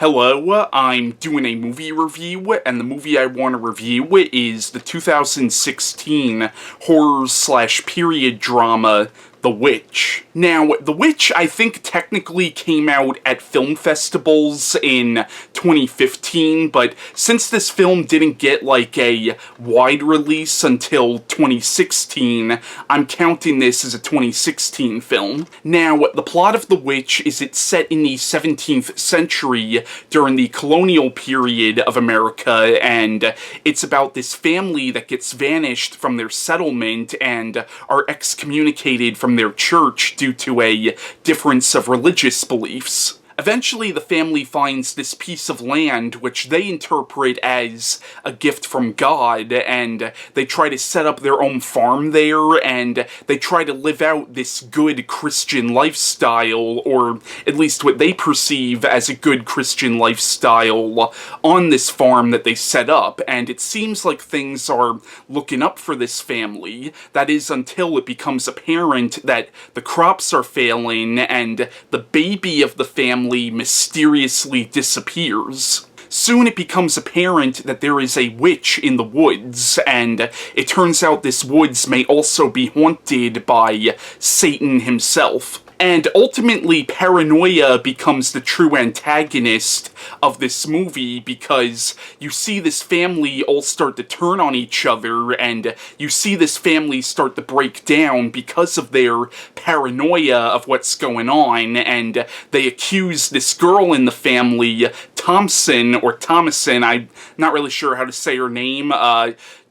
Hello, I'm doing a movie review, and the movie I want to review is the 2016 horror/period drama, The Witch. Now, The Witch, I think, technically came out at film festivals in 2015, but since this film didn't get, like, a wide release until 2016, I'm counting this as a 2016 film. Now, the plot of The Witch is it's set in the 17th century during the colonial period of America, and it's about this family that gets vanished from their settlement and are excommunicated from their church due to a difference of religious beliefs. Eventually, the family finds this piece of land, which they interpret as a gift from God, and they try to set up their own farm there, and they try to live out this good Christian lifestyle, or at least what they perceive as a good Christian lifestyle, on this farm that they set up, and it seems like things are looking up for this family. That is, until it becomes apparent that the crops are failing, and the baby of the family mysteriously disappears. Soon it becomes apparent that there is a witch in the woods, and it turns out this woods may also be haunted by Satan himself. And ultimately, paranoia becomes the true antagonist of this movie, because you see this family all start to turn on each other, and you see this family start to break down because of their paranoia of what's going on, and they accuse this girl in the family, Thomason, I'm not really sure how to say her name,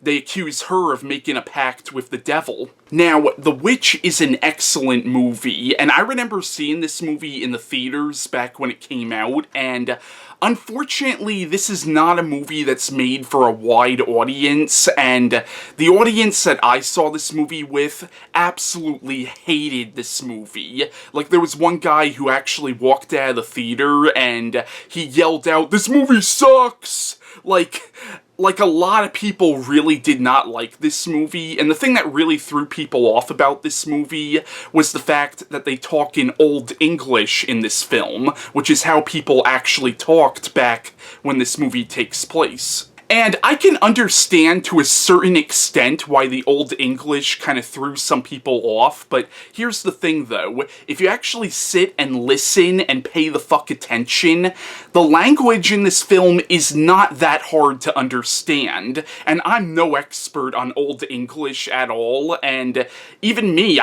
they accuse her of making a pact with the devil. Now, The Witch is an excellent movie, and I remember seeing this movie in the theaters back when it came out, and unfortunately, this is not a movie that's made for a wide audience, and the audience that I saw this movie with absolutely hated this movie. Like, there was one guy who actually walked out of the theater, and he yelled out, "This movie sucks!" Like a lot of people really did not like this movie, and the thing that really threw people off about this movie was the fact that they talk in Old English in this film, which is how people actually talked back when this movie takes place. And I can understand to a certain extent why the Old English kind of threw some people off, but here's the thing though, if you actually sit and listen and pay the fuck attention, the language in this film is not that hard to understand, and I'm no expert on Old English at all, and even me,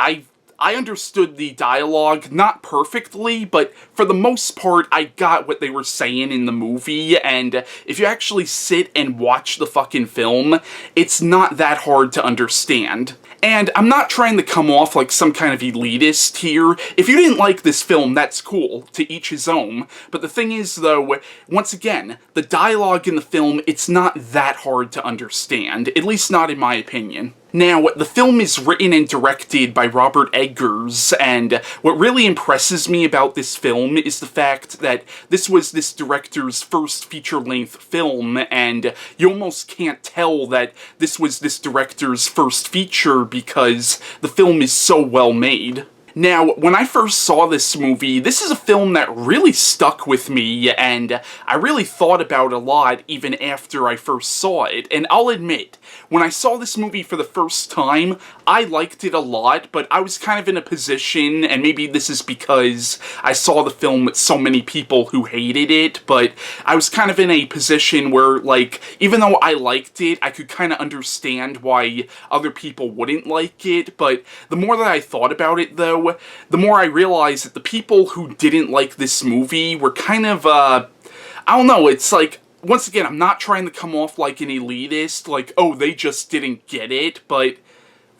I understood the dialogue, not perfectly, but for the most part, I got what they were saying in the movie, and if you actually sit and watch the fucking film, it's not that hard to understand. And I'm not trying to come off like some kind of elitist here. If you didn't like this film, that's cool, to each his own, but the thing is, though, once again, the dialogue in the film, it's not that hard to understand, at least not in my opinion. Now, the film is written and directed by Robert Eggers, and what really impresses me about this film is the fact that this was this director's first feature-length film, and you almost can't tell that this was this director's first feature because the film is so well made. Now, when I first saw this movie, this is a film that really stuck with me, and I really thought about it a lot even after I first saw it, and I'll admit, when I saw this movie for the first time, I liked it a lot, but I was kind of in a position, and maybe this is because I saw the film with so many people who hated it, but I was kind of in a position where, like, even though I liked it, I could kind of understand why other people wouldn't like it, but the more that I thought about it, though, the more I realized that the people who didn't like this movie were kind of, I don't know, it's like, once again, I'm not trying to come off like an elitist, like, oh, they just didn't get it, but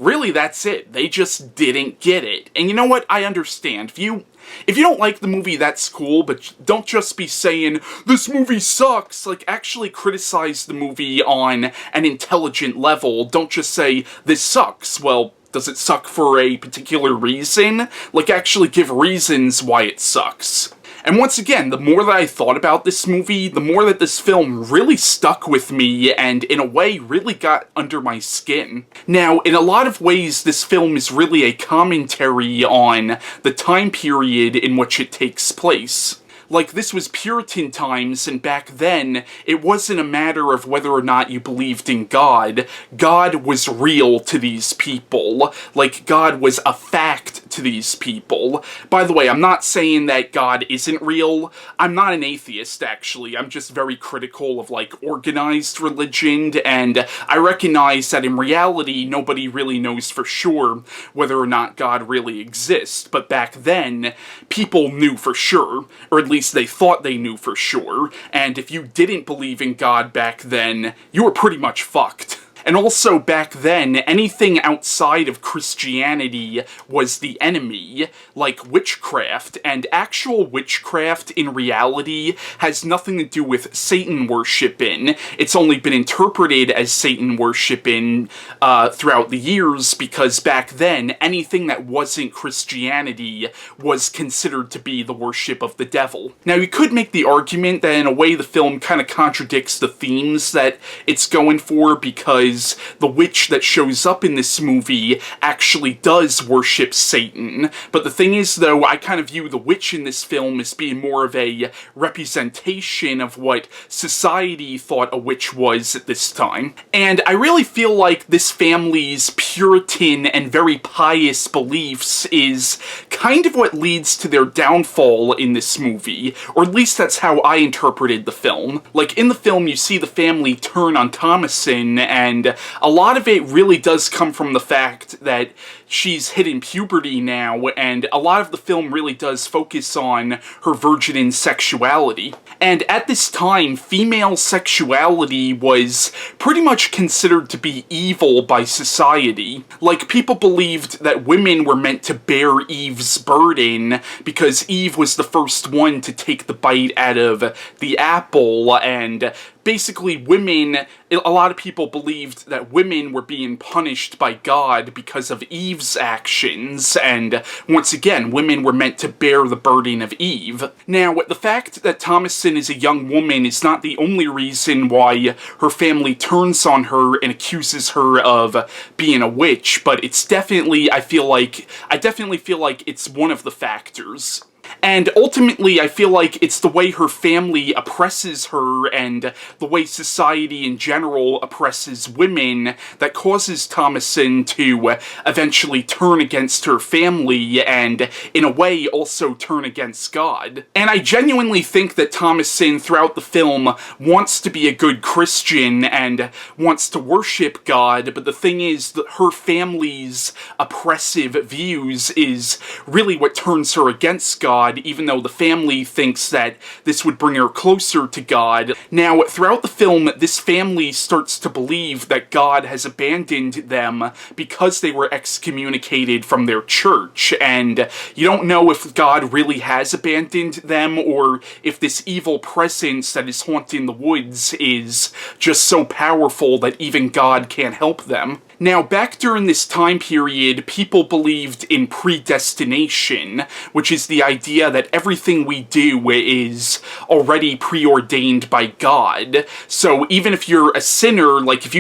really, that's it. They just didn't get it. And you know what? I understand. If you don't like the movie, that's cool, but don't just be saying, this movie sucks. Like, actually criticize the movie on an intelligent level. Don't just say, this sucks. Well, does it suck for a particular reason? Like, actually give reasons why it sucks. And once again, the more that I thought about this movie, the more that this film really stuck with me and, in a way, really got under my skin. Now, in a lot of ways, this film is really a commentary on the time period in which it takes place. Like, this was Puritan times, and back then, it wasn't a matter of whether or not you believed in God. God was real to these people. Like, God was a fact to these people. By the way, I'm not saying that God isn't real. I'm not an atheist, actually. I'm just very critical of, like, organized religion, and I recognize that in reality, nobody really knows for sure whether or not God really exists. But back then, people knew for sure, or at least they thought they knew for sure, and if you didn't believe in God back then, you were pretty much fucked. And also, back then, anything outside of Christianity was the enemy, like witchcraft, and actual witchcraft, in reality, has nothing to do with Satan worshiping. It's only been interpreted as Satan worshiping throughout the years, because back then, anything that wasn't Christianity was considered to be the worship of the devil. Now, you could make the argument that in a way the film kind of contradicts the themes that it's going for, because the witch that shows up in this movie actually does worship Satan. But the thing is, though, I kind of view the witch in this film as being more of a representation of what society thought a witch was at this time. And I really feel like this family's Puritan and very pious beliefs is kind of what leads to their downfall in this movie, or at least that's how I interpreted the film. Like, in the film, you see the family turn on Thomasin, and a lot of it really does come from the fact that she's hitting puberty now, and a lot of the film really does focus on her virgin sexuality. And at this time, female sexuality was pretty much considered to be evil by society. Like, people believed that women were meant to bear Eve's burden because Eve was the first one to take the bite out of the apple, and basically women, a lot of people believed that women were being punished by God because of Eve's actions, and once again, women were meant to bear the burden of Eve. Now, the fact that Thomasin is a young woman is not the only reason why her family turns on her and accuses her of being a witch, but it's definitely, I definitely feel like it's one of the factors. And ultimately, I feel like it's the way her family oppresses her and the way society in general oppresses women that causes Thomasin to eventually turn against her family and, in a way, also turn against God. And I genuinely think that Thomasin, throughout the film, wants to be a good Christian and wants to worship God, but the thing is that her family's oppressive views is really what turns her against God, even though the family thinks that this would bring her closer to God. Now, throughout the film, this family starts to believe that God has abandoned them because they were excommunicated from their church, and you don't know if God really has abandoned them or if this evil presence that is haunting the woods is just so powerful that even God can't help them. Now, back during this time period, people believed in predestination, which is the idea that everything we do is already preordained by God. So even if you're a sinner, like if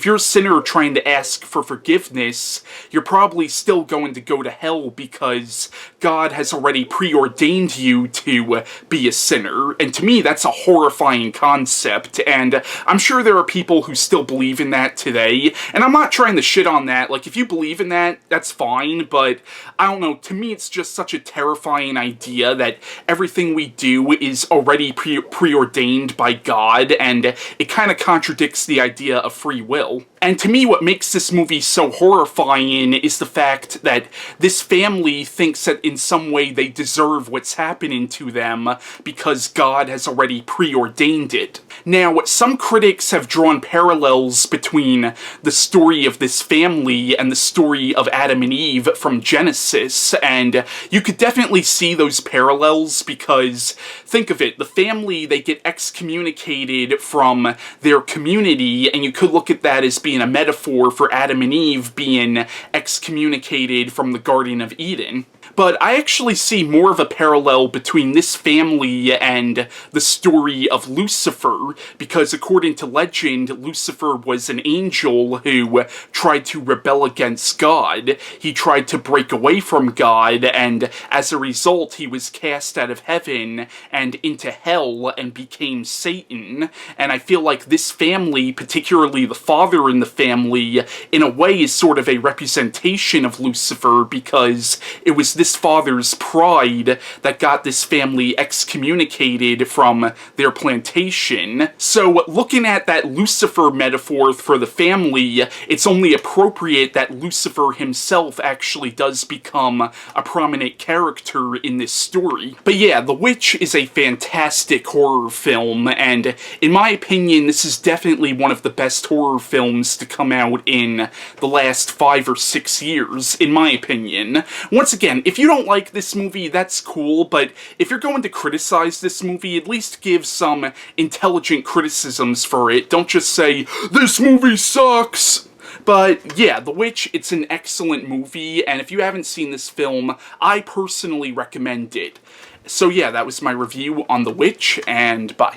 you're a sinner trying to ask for forgiveness, you're probably still going to go to hell because God has already preordained you to be a sinner. And to me, that's a horrifying concept, and I'm sure there are people who still believe in that today, and I'm not trying to shit on that. Like, if you believe in that, that's fine, but I don't know, to me it's just such a terrifying idea that everything we do is already preordained by God, and it kind of contradicts the idea of free will. And to me, what makes this movie so horrifying is the fact that this family thinks that in some way they deserve what's happening to them because God has already preordained it. Now, some critics have drawn parallels between the story of this family and the story of Adam and Eve from Genesis, and you could definitely see those parallels because, think of it, the family, they get excommunicated from their community, and you could look at that as being a metaphor for Adam and Eve being excommunicated from the Garden of Eden. But I actually see more of a parallel between this family and the story of Lucifer, because according to legend, Lucifer was an angel who tried to rebel against God. He tried to break away from God, and as a result, he was cast out of heaven and into hell and became Satan. And I feel like this family, particularly the father in the family, in a way is sort of a representation of Lucifer, because it was this father's pride that got this family excommunicated from their plantation. So looking at that Lucifer metaphor for the family, it's only appropriate that Lucifer himself actually does become a prominent character in this story. But yeah, The Witch is a fantastic horror film, and in my opinion, this is definitely one of the best horror films to come out in the last 5 or 6 years, in my opinion. Once again, if you don't like this movie, that's cool, but if you're going to criticize this movie, at least give some intelligent criticisms for it. Don't just say, "This movie sucks!" But yeah, The Witch, it's an excellent movie, and if you haven't seen this film, I personally recommend it. So yeah, that was my review on The Witch, and bye.